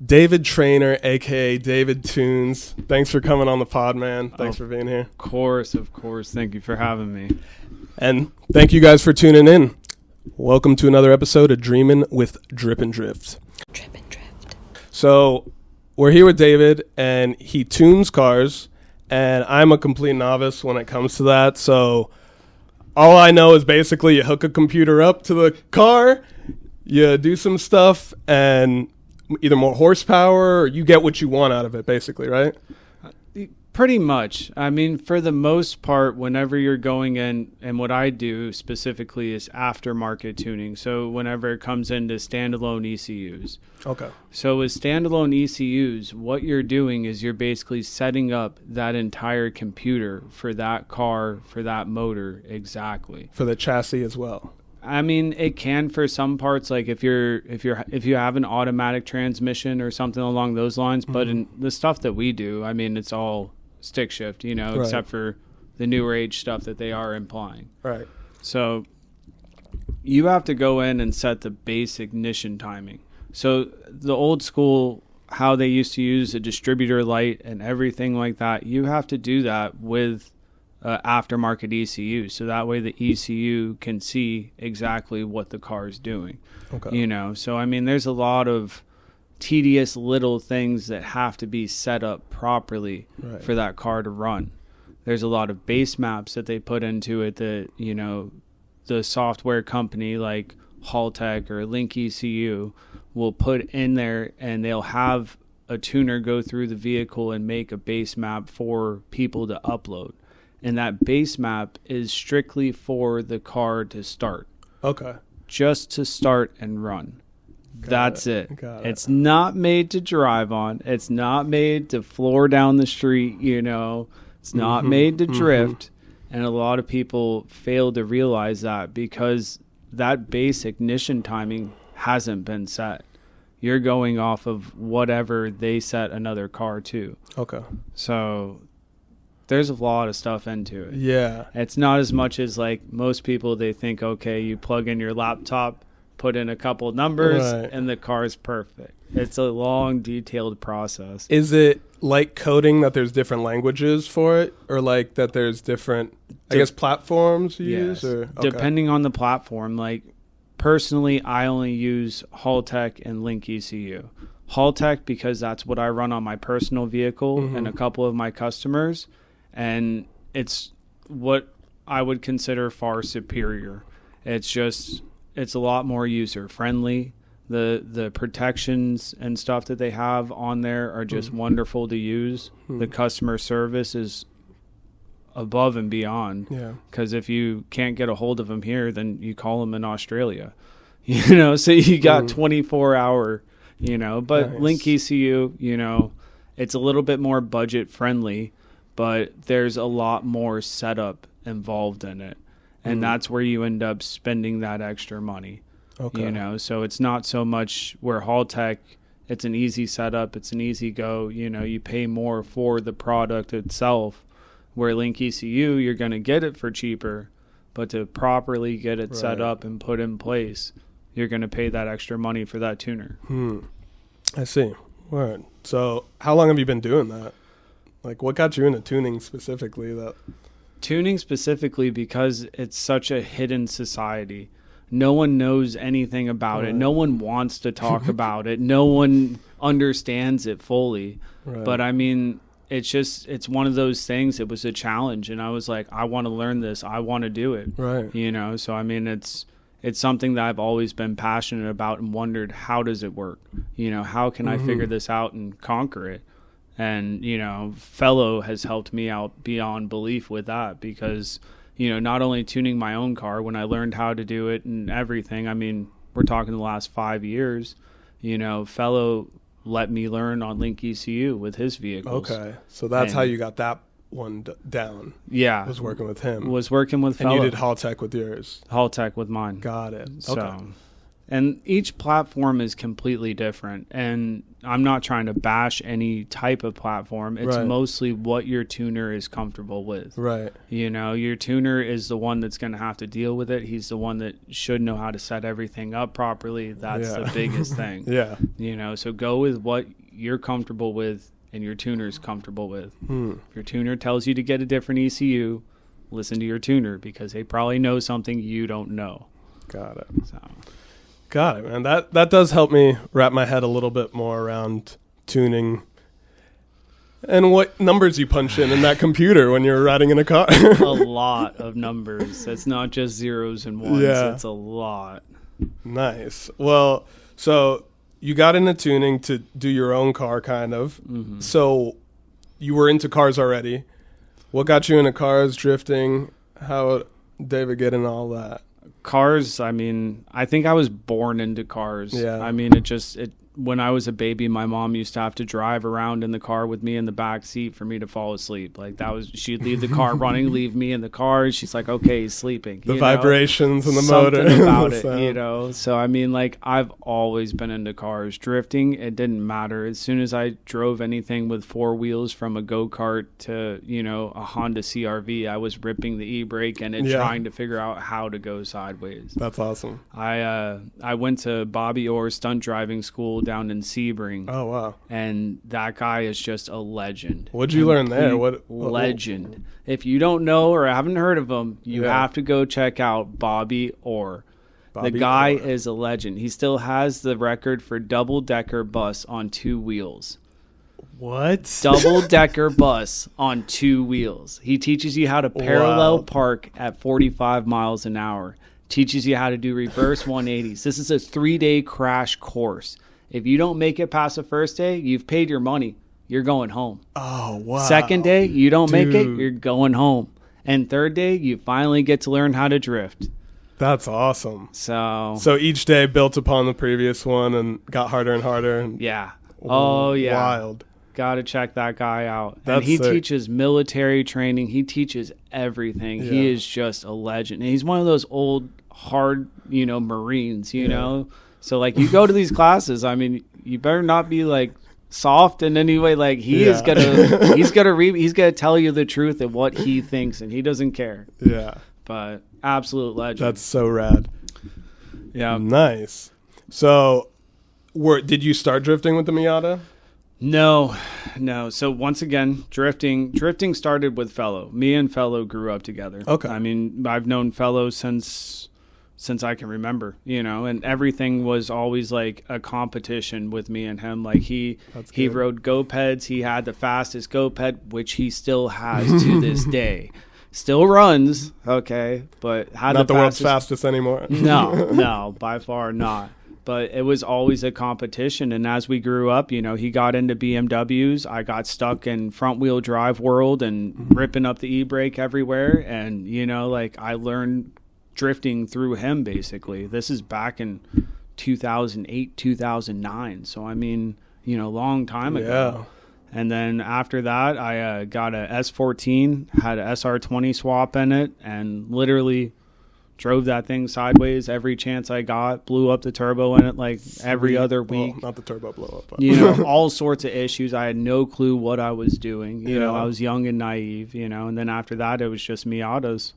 David Treanor, aka David Tunes. Thanks for coming on the pod, man. Thanks for being here. Of course. Thank you for having me. And thank you guys for tuning in. Welcome to another episode of Dreamin' with Drip and Drift. Drip and Drift. So we're here with David, and he tunes cars, and I'm a complete novice when it comes to that. So all I know is basically you hook a computer up to the car, you do some stuff, and either more horsepower or you get what you want out of it, basically, right? Pretty much. I mean, for the most part, whenever you're going in, and what I do specifically is aftermarket tuning. So whenever it comes into standalone ECUs. Okay. So with standalone ECUs, what you're doing is you're basically setting up that entire computer for that car, for that motor, exactly. For the chassis as well. I mean, it can for some parts, like if you have an automatic transmission or something along those lines. Mm-hmm. But in the stuff that we do, I mean, it's all stick shift, right. Except for the newer age stuff that they are implying. Right. So you have to go in and set the base ignition timing. So the old school, how they used to use a distributor light and everything like that, you have to do that with aftermarket ECU, so that way the ECU can see exactly what the car is doing. Okay. So I mean, there's a lot of tedious little things that have to be set up properly for that car to run. There's a lot of base maps that they put into it that, the software company like Halltech or Link ECU will put in there, and they'll have a tuner go through the vehicle and make a base map for people to upload. And that base map is strictly for the car to start. Okay. Just to start and run. That's it. It's not made to drive on. It's not made to floor down the street, It's not made to drift. And a lot of people fail to realize that because that base ignition timing hasn't been set. You're going off of whatever they set another car to. Okay. So there's a lot of stuff into it. Yeah. It's not as much as like most people, they think, okay, you plug in your laptop, put in a couple numbers, and the car's perfect. It's a long, detailed process. Is it like coding that there's different languages for it, or like that there's different, I guess, platforms you use? Or? Okay. Depending on the platform. Like, personally, I only use Halltech and Link ECU. Halltech because that's what I run on my personal vehicle and a couple of my customers. And it's what I would consider far superior. It's a lot more user friendly. The protections and stuff that they have on there are just wonderful to use. The customer service is above and beyond. Yeah. Because if you can't get a hold of them here, then you call them in Australia. So you got 24-hour. But nice. Link ECU, it's a little bit more budget friendly. But there's a lot more setup involved in it. And that's where you end up spending that extra money. Okay. So it's not so much where Halltech, it's an easy setup, it's an easy go. You pay more for the product itself. Where Link ECU, you're going to get it for cheaper. But to properly get it set up and put in place, you're going to pay that extra money for that tuner. I see. All right. So how long have you been doing that? Like, what got you into tuning specifically? Tuning specifically because it's such a hidden society. No one knows anything about it. No one wants to talk about it. No one understands it fully. Right. But, I mean, it's one of those things. It was a challenge, and I was like, I want to learn this. I want to do it. Right. So, I mean, it's something that I've always been passionate about and wondered, how does it work? How can I figure this out and conquer it? And, Fellow has helped me out beyond belief with that because, not only tuning my own car when I learned how to do it and everything, I mean, we're talking the last 5 years, Fellow let me learn on Link ECU with his vehicles. Okay. So that's how you got that one down. Yeah. Was working with him. Was working with Fellow. And you did Halltech with yours. Halltech with mine. Got it. So, And each platform is completely different. And I'm not trying to bash any type of platform. It's mostly what your tuner is comfortable with. Right. You know, your tuner is the one that's going to have to deal with it. He's the one that should know how to set everything up properly. That's the biggest thing. Yeah. You know, so go with what you're comfortable with and your tuner's comfortable with. If your tuner tells you to get a different ECU, listen to your tuner because they probably know something you don't know. Got it. So. Got it, man. That does help me wrap my head a little bit more around tuning and what numbers you punch in that computer when you're riding in a car. A lot of numbers. It's not just zeros and ones. Yeah. It's a lot. Nice. Well, so you got into tuning to do your own car, kind of. Mm-hmm. So you were into cars already. What got you into cars, drifting? How David get into all that? Cars, I mean, I think I was born into cars. Yeah. I mean, when I was a baby, my mom used to have to drive around in the car with me in the back seat for me to fall asleep. Like she'd leave the car running, leave me in the car. She's like, okay, he's sleeping. The vibrations in the motor. Something about it, you know? So, I mean, like, I've always been into cars. Drifting, it didn't matter. As soon as I drove anything with four wheels from a go-kart to, you know, a Honda CRV, I was ripping the e-brake and trying to figure out how to go sideways. That's awesome. I went to Bobby Orr's stunt driving school down in Sebring. Oh, wow. And that guy is just a legend. What'd you learn there? What legend. If you don't know or haven't heard of him, you have to go check out Bobby Orr. The guy is a legend. He still has the record for double-decker bus on two wheels. What? Double-decker bus on two wheels. He teaches you how to parallel park at 45 miles an hour. Teaches you how to do reverse 180s. This is a 3-day crash course. If you don't make it past the first day, you've paid your money. You're going home. Oh, wow. Second day, you don't make it, you're going home. And third day, you finally get to learn how to drift. That's awesome. So each day built upon the previous one and got harder and harder. And yeah. Oh, yeah. Wild. Got to check that guy out. That's and he sick. teaches military training. He teaches everything. Yeah. He is just a legend. And he's one of those old, hard, Marines, you know? So, like, you go to these classes, I mean, you better not be, like, soft in any way. Like, he's gonna tell you the truth of what he thinks, and he doesn't care. Yeah. But absolute legend. That's so rad. Yeah. Nice. So, did you start drifting with the Miata? No. So once again, drifting started with Fellow. Me and Fellow grew up together. Okay. I mean, I've known Fellow since I can remember, and everything was always like a competition with me and him. Like he rode go-peds. He had the fastest go-ped, which he still has to this day. Still runs, okay, but had not the world's fastest anymore. No, by far not. But it was always a competition. And as we grew up, he got into BMWs. I got stuck in front wheel drive world and ripping up the e-brake everywhere. And, I learned drifting through him, basically. This is back in 2008, 2009. So, I mean, long time ago. Yeah. And then after that, I got a S14, had a SR20 swap in it, and literally drove that thing sideways every chance I got, blew up the turbo in it like every other week. Well, not the turbo blow up. But. All sorts of issues. I had no clue what I was doing. I was young and naive, and then after that, it was just Miatas.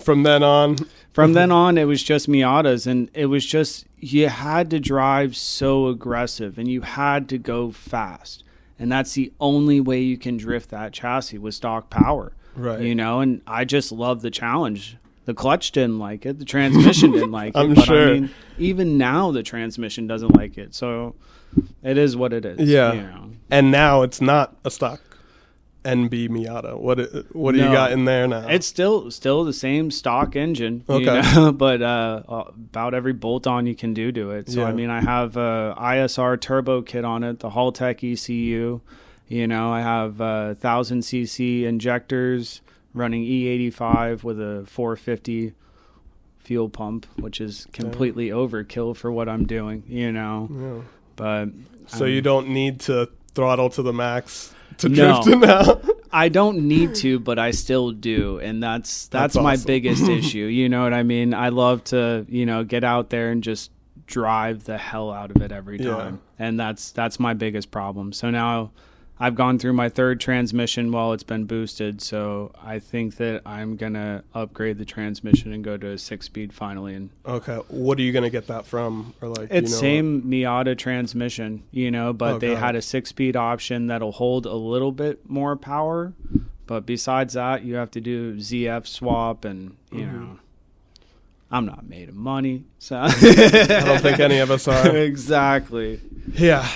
From then on, it was just Miatas, and it was just, you had to drive so aggressive, and you had to go fast. And that's the only way you can drift that chassis with stock power. Right. And I just love the challenge. The clutch didn't like it. The transmission didn't like it. I'm but sure. I mean, even now the transmission doesn't like it. So it is what it is. Yeah. And now it's not a stock NB Miata. What do you got in there now? It's still the same stock engine. Okay. But about every bolt-on you can do to it. So, I mean, I have ISR turbo kit on it, the Halltech ECU. I have 1,000cc injectors, running E85 with a 450 fuel pump, which is completely overkill for what I'm doing, Yeah. But so you don't need to throttle to the max to drift now? I don't need to, but I still do, and that's my awesome. biggest issue. You know what I mean? I love to, get out there and just drive the hell out of it every time. And that's my biggest problem. So now I've gone through my third transmission while it's been boosted, so I think that I'm going to upgrade the transmission and go to a 6-speed finally. And okay, what are you going to get that from? Or like, it's same Miata transmission, but they had a 6-speed option that'll hold a little bit more power. But besides that, you have to do ZF swap and, I'm not made of money, so I don't think any of us are. Exactly. Yeah.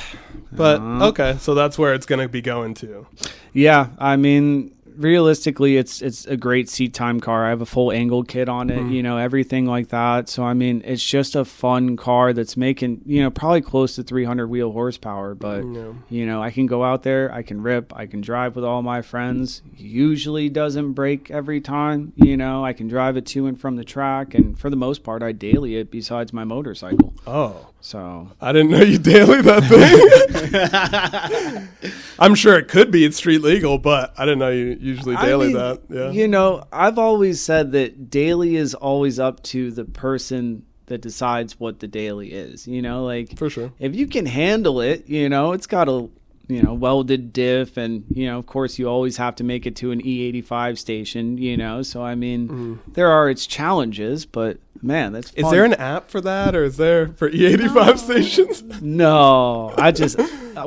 But okay, so that's where it's going to be going to. Yeah, I mean, realistically, it's a great seat time car. I have a full angle kit on it, everything like that. So I mean, it's just a fun car that's making, probably close to 300 wheel horsepower. But I can go out there, I can rip, I can drive with all my friends. Usually doesn't break every time. I can drive it to and from the track, and for the most part, I daily it besides my motorcycle. Oh. So I didn't know you daily that thing. I'm sure it could be. It's street legal, but I didn't know you usually daily that. Yeah. I've always said that daily is always up to the person that decides what the daily is. Like for sure. If you can handle it, it's got a welded diff, and of course you always have to make it to an E85 station. So I mean, there are its challenges, but man, that's fun. Is there an app for that, or is there for E85 stations? No,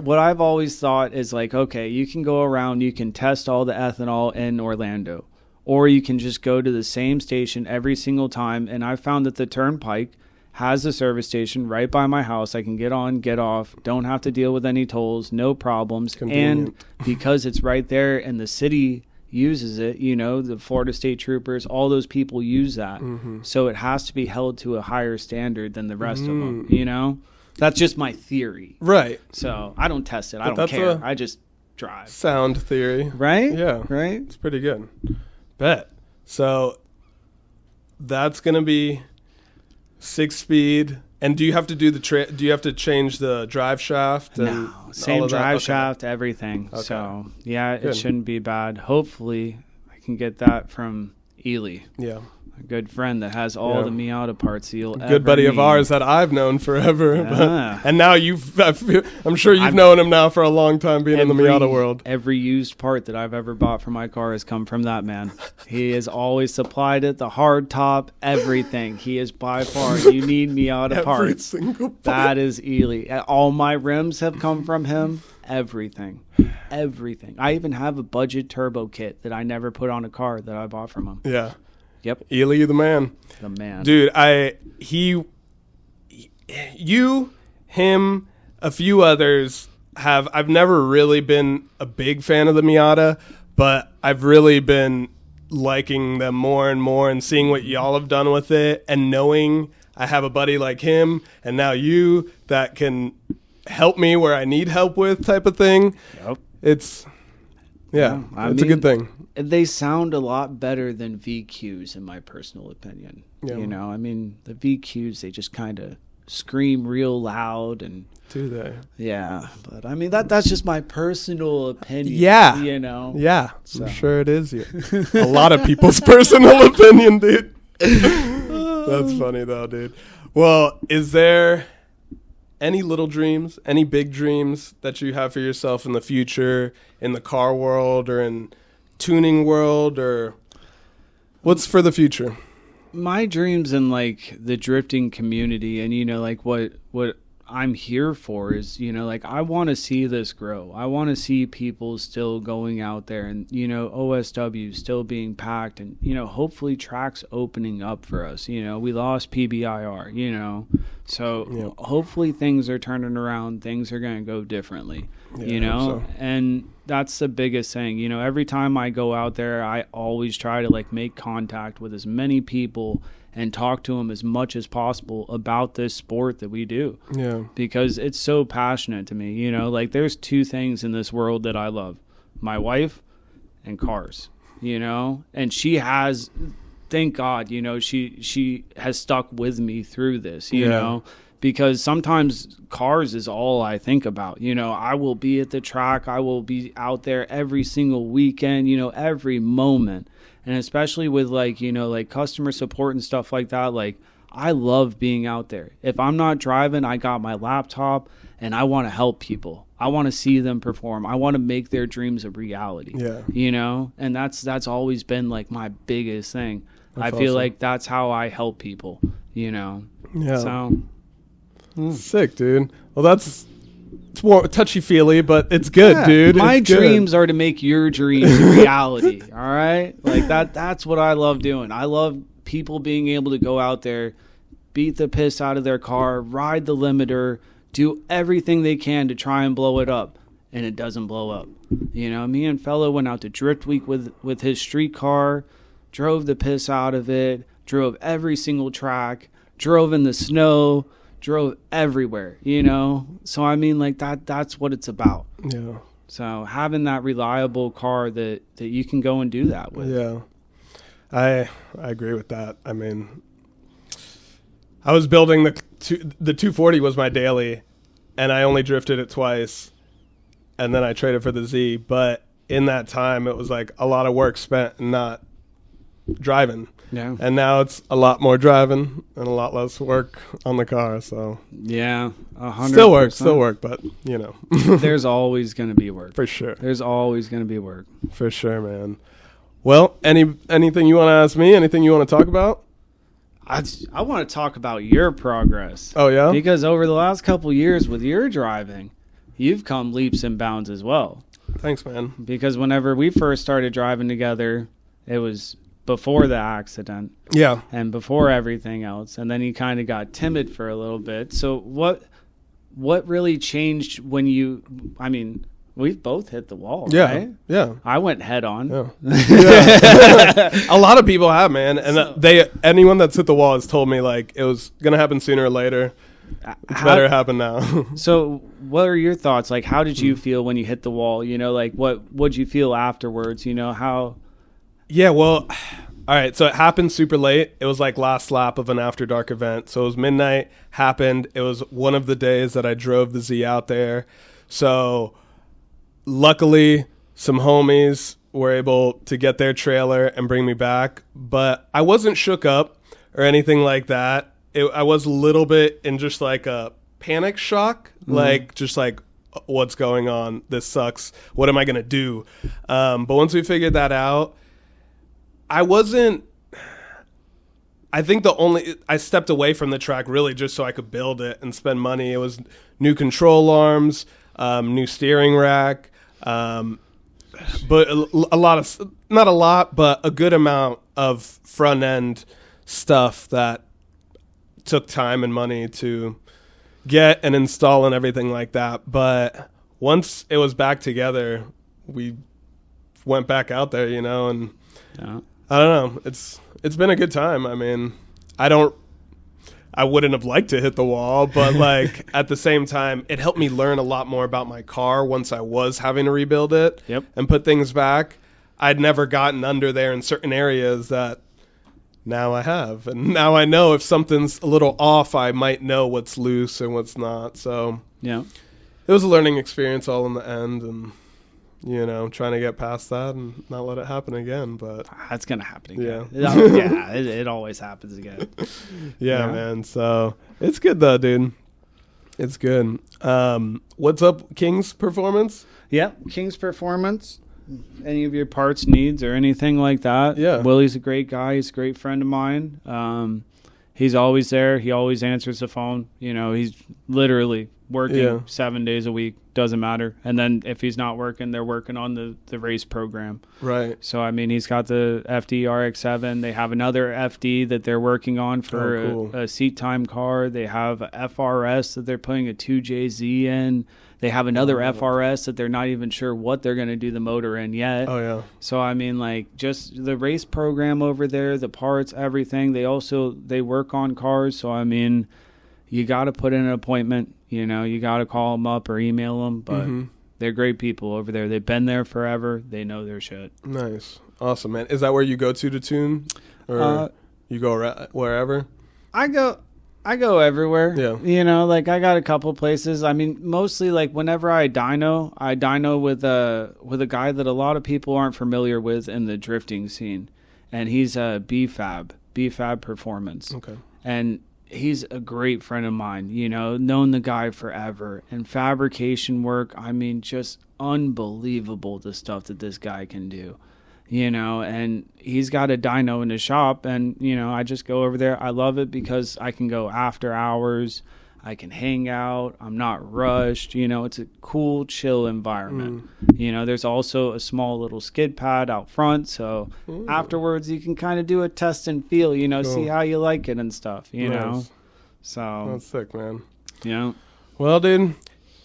what I've always thought is like, okay, you can go around, you can test all the ethanol in Orlando, or you can just go to the same station every single time. And I found that the Turnpike has a service station right by my house. I can get on, get off, don't have to deal with any tolls, no problems. Convenient. And because it's right there and the city uses it, the Florida State Troopers, all those people use that. So it has to be held to a higher standard than the rest of them, That's just my theory. Right. So I don't test it. I don't care. I just drive. Sound theory. Right? Yeah. Right? It's pretty good. Bet. So that's going to be 6-speed. And do you have to do do you have to change the drive shaft? And no, same drive shaft, everything. Okay. So yeah, it shouldn't be bad. Hopefully I can get that from Ely. Yeah. A good friend that has all the Miata parts you'll ever good buddy need. of ours that I've known forever. Yeah. And now I'm sure you've known him now for a long time being in the Miata world. Every used part that I've ever bought for my car has come from that man. He has always supplied it, the hard top, everything. He is by far, you need Miata parts. Every single part. That is Ely. All my rims have come from him. Everything. I even have a budget turbo kit that I never put on a car that I bought from him. Yeah. Yep. Ely, the man. The man. Dude, you, him, a few others I've never really been a big fan of the Miata, but I've really been liking them more and more and seeing what y'all have done with it and knowing I have a buddy like him and now you that can help me where I need help with type of thing. Yep. It's a good thing. They sound a lot better than VQs, in my personal opinion. Yeah. The VQs, they just kind of scream real loud. And do they? Yeah, but that's just my personal opinion. Yeah. Yeah, so. I'm sure it is. A lot of people's personal opinion, dude. That's funny, though, dude. Well, is there any little dreams, any big dreams that you have for yourself in the future, in the car world or in tuning world, or what's for the future? My dreams in the drifting community and what I'm here for is I want to see this grow. I want to see people still going out there and OSW still being packed and hopefully tracks opening up for us. We lost PBIR, so hopefully things are turning around, things are going to go differently. And that's the biggest thing. Every time I go out there, I always try to make contact with as many people and talk to them as much as possible about this sport that we do. Yeah. Because it's so passionate to me. There's two things in this world that I love: my wife and cars. And she has, thank God, she has stuck with me through this. You know. Because sometimes cars is all I think about. I will be at the track. I will be out there every single weekend, every moment. And especially with customer support and stuff like that, I love being out there. If I'm not driving, I got my laptop and I want to help people. I want to see them perform. I want to make their dreams a reality. Yeah. You know, and that's always been like my biggest thing. That's I feel awesome. like that's how I help people, you know. Yeah. So Sick, dude. Well, it's more touchy-feely, but it's good, yeah, dude. my It's good. dreams are to make your dreams a reality. All right? Like that's what I love doing. I love people being able to go out there, beat the piss out of their car, ride the limiter, do everything they can to try and blow it up, and it doesn't blow up. You know, me and Fellow went out to Drift Week with his street car, drove the piss out of it, drove every single track, drove in the snow, drove everywhere, you know? So, I mean, like, that's what it's about. Yeah. So, having that reliable car that you can go and do that with. Yeah. I agree with that. I mean, I was building the 240 was my daily, and I only drifted it twice, and then I traded for the Z. But in that time, it was like a lot of work spent not driving. Yeah. And now it's a lot more driving and a lot less work on the car. So Yeah. 100%. still work, but you know, There's always going to be work. for sure, There's always going to be work. for sure, man. Well, anything you want to ask me? Anything you want to talk about? I want to talk about your progress. Oh yeah, Because over the last couple years with your driving, you've come leaps and bounds as well. thanks, man. Because whenever we first started driving together, it was before the accident Yeah. and before everything else. And then you kind of got timid for a little bit. So what really changed when we've both hit the wall, Yeah. right? Yeah. I went head on. Yeah. Yeah. A lot of people have, man. And anyone that's hit the wall has told me like it was going to happen sooner or later. It's better happen now. So what are your thoughts? Like, how did you feel when you hit the wall? You know, like what'd you feel afterwards? You know, how? Yeah, well, all right. So it happened super late. It was like last lap of an after dark event. So it was midnight, happened. It was one of the days that I drove the Z out there. So luckily, some homies were able to get their trailer and bring me back. But I wasn't shook up or anything like that. I was a little bit in just like a panic shock, like just like, what's going on? This sucks. What am I going to do? But once we figured that out, I think I stepped away from the track really just so I could build it and spend money. It was new control arms, new steering rack, but not a lot, but a good amount of front end stuff that took time and money to get and install and everything like that. But once it was back together, we went back out there, you know, and Yeah. I don't know. It's been a good time. I mean, I wouldn't have liked to hit the wall, but like at the same time, it helped me learn a lot more about my car once I was having to rebuild it and put things back. I'd never gotten under there in certain areas that now I have. And now I know if something's a little off, I might know what's loose and what's not. So Yeah. it was a learning experience all in the end, and you know, trying to get past that and not let it happen again. But That's going to happen again. Yeah. It always happens again. yeah, man. So it's good though, dude. It's good. What's up, King's Performance? Yeah. King's Performance. Any of your parts needs or anything like that. Yeah. Willie's a great guy. He's a great friend of mine. He's always there. He always answers the phone. You know, he's literally working 7 days a week. Doesn't matter. And then if he's not working, they're working on the race program. Right. So, I mean, he's got the FD RX-7. They have another FD that they're working on for a seat time car. They have a FRS that they're putting a 2JZ in. They have another FRS that they're not even sure what they're going to do the motor in yet. Oh, yeah. So, I mean, like, just the race program over there, the parts, everything. They work on cars. So, I mean, you got to put in an appointment. You know, you got to call them up or email them. But they're great people over there. They've been there forever. They know their shit. Nice. Awesome, man. Is that where you go to tune? Or you go wherever? I go everywhere. Yeah. You know, like I got a couple places. I mean, mostly like whenever I dyno with a guy that a lot of people aren't familiar with in the drifting scene. And he's a BFAB Performance. Okay. And he's a great friend of mine, you know, known the guy forever. And fabrication work, I mean, just unbelievable the stuff that this guy can do, you know. And he's got a dyno in his shop, and, you know, I just go over there. I love it because I can go after hours. I can hang out. I'm not rushed. You know, it's a cool, chill environment. You know, there's also a small little skid pad out front. So afterwards, you can kind of do a test and feel, you know, see how you like it and stuff, you know. So that's sick, man. Yeah. Well, dude,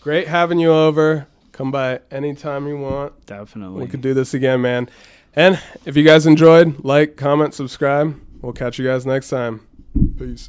great having you over. Come by anytime you want. Definitely. We could do this again, man. And if you guys enjoyed, like, comment, subscribe. We'll catch you guys next time. Peace.